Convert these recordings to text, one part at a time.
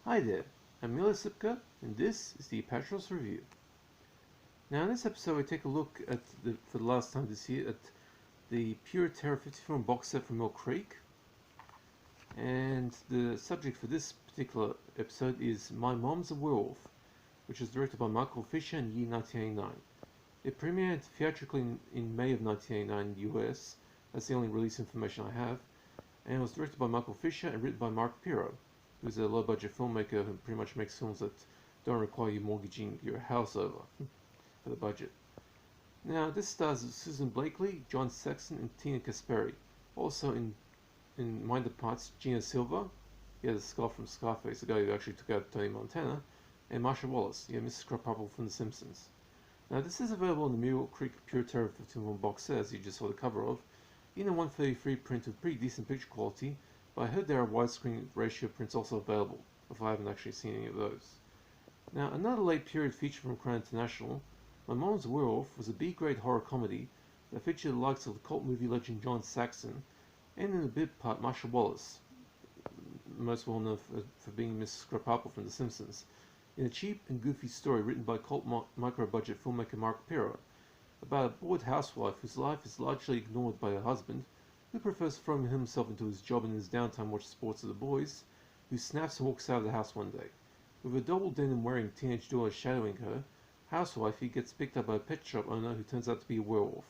Hi there, I'm Mila Sipka, and this is the Apatros Review. Now in this episode we take a look at, for the last time this year, at the Pure Terror 50-film box set from Mill Creek. And the subject for this particular episode is My Mom's a Werewolf, which was directed by Michael Fisher in the year 1989. It premiered theatrically in May of 1989 in the US, that's the only release information I have, and was directed by Michael Fisher and written by Mark Pirro, who's a low-budget filmmaker who pretty much makes films that don't require you mortgaging your house over for the budget. Now, this stars Susan Blakely, John Saxon, and Tina Kasperi. Also in minor parts, Gina Silva, yeah, the skull from Scarface, the guy who actually took out Tony Montana, and Marsha Wallace, yeah, Mrs. Krabappel from The Simpsons. Now, this is available in the Mill Creek Pure Terror 15-film box set, as you just saw the cover of, in a 133 print with pretty decent picture quality, but I heard there are widescreen ratio prints also available, if I haven't actually seen any of those. Now, another late period feature from Crown International, My Mom's a Werewolf, was a B-grade horror comedy that featured the likes of the cult movie legend John Saxon, and in the bit part Marsha Wallace, most well known for being Mrs. Krabappel from The Simpsons, in a cheap and goofy story written by cult micro-budget filmmaker Mark Pirro, about a bored housewife whose life is largely ignored by her husband, who prefers throwing himself into his job and in his downtime watch sports with the boys, who snaps and walks out of the house one day. With a double denim wearing teenage daughter shadowing her, housewifey gets picked up by a pet shop owner who turns out to be a werewolf.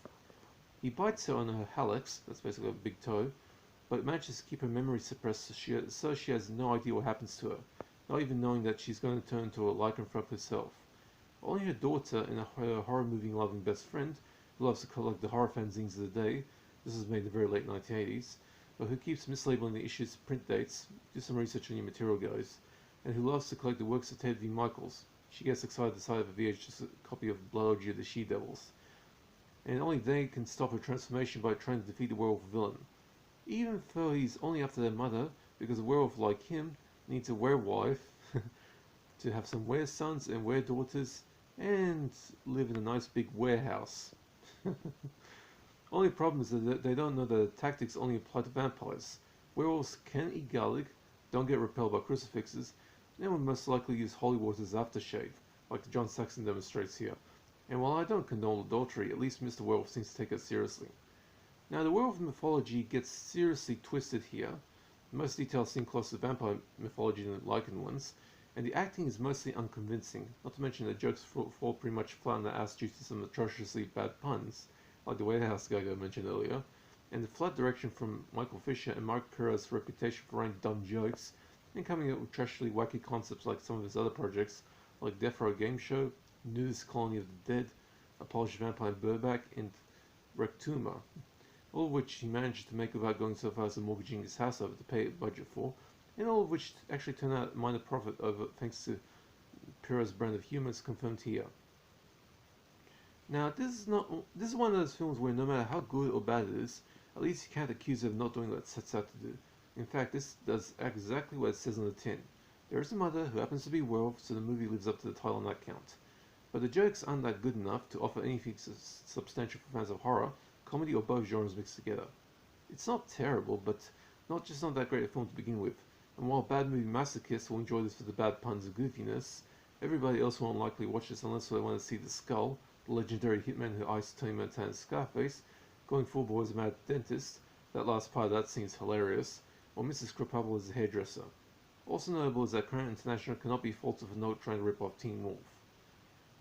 He bites her on her hallux, that's basically a big toe, but manages to keep her memory suppressed so she has no idea what happens to her, not even knowing that she's going to turn into a lycanthrope herself. Only her daughter and her horror movie loving best friend, who loves to collect the horror fanzines of the day, this was made in the very late 1980s, but who keeps mislabeling the issues' print dates, do some research on your material guys, and who loves to collect the works of Ted V. Michaels. She gets excited at the sight of a VHS copy of Blood Orgy of the She-Devils. And only they can stop her transformation by trying to defeat the werewolf villain. Even though he's only after their mother, because a werewolf like him needs a werewolf to have some were-sons and were-daughters, and live in a nice big warehouse. Only problem is that they don't know that the tactics only apply to vampires. Werewolves can eat garlic, don't get repelled by crucifixes, and will most likely use holy water as aftershave, like John Saxon demonstrates here. And while I don't condone adultery, at least Mr. Werewolf seems to take it seriously. Now, the werewolf mythology gets seriously twisted here. Most details seem closer to vampire mythology than the Lycan ones, and the acting is mostly unconvincing, not to mention the jokes fall pretty much flat on the ass due to some atrociously bad puns, like the warehouse gag I mentioned earlier, and the flat direction from Michael Fisher and Mark Pirro's reputation for writing dumb jokes, and coming up with trashily wacky concepts like some of his other projects, like Death Row Game Show, Nudist Colony of the Dead, A Polish Vampire in Burbank, and Rectuma, all of which he managed to make without going so far as mortgaging his house over to pay a budget for, and all of which actually turned out a minor profit over thanks to Pirro's brand of humor, as confirmed here. Now, this is one of those films where no matter how good or bad it is, at least you can't accuse it of not doing what it sets out to do. In fact, this does exactly what it says on the tin. There is a mother who happens to be a werewolf, so the movie lives up to the title on that count. But the jokes aren't that good enough to offer anything substantial for fans of horror, comedy, or both genres mixed together. It's not terrible, but not that great a film to begin with. And while bad movie masochists will enjoy this for the bad puns and goofiness, everybody else won't likely watch this unless they want to see the skull, the legendary hitman who iced Tony Montana's Scarface, going full bore as a mad dentist, that last part of that scene is hilarious, or Mrs. Krabappel as a hairdresser. Also notable is that Crown International cannot be faulted for not trying to rip off Teen Wolf.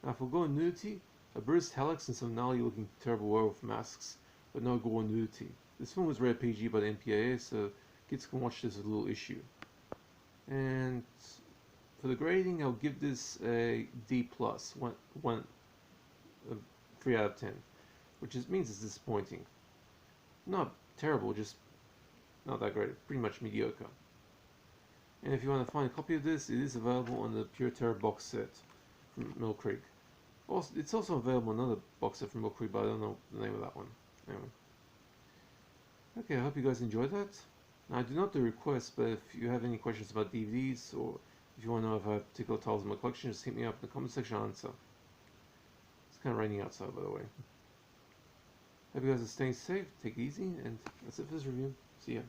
Now for gore and nudity, a bruised hallux and some gnarly looking terrible werewolf masks, but no gore and nudity. This film was rated PG by the MPAA, so kids can watch this with little issue. And for the grading, I'll give this a D+, 3 out of 10, which means it's disappointing. Not terrible, just not that great, pretty much mediocre. And if you want to find a copy of this, it is available on the Pure Terror box set from Mill Creek. It's also available on another box set from Mill Creek, but I don't know the name of that one. Anyway. Okay, I hope you guys enjoyed that. Now, I do not do requests, but if you have any questions about DVDs, or if you want to know if I have particular titles in my collection, just hit me up in the comment section, I'll answer. It's kind of raining outside, by the way. Hope you guys are staying safe, take it easy, and that's it for this review. See ya.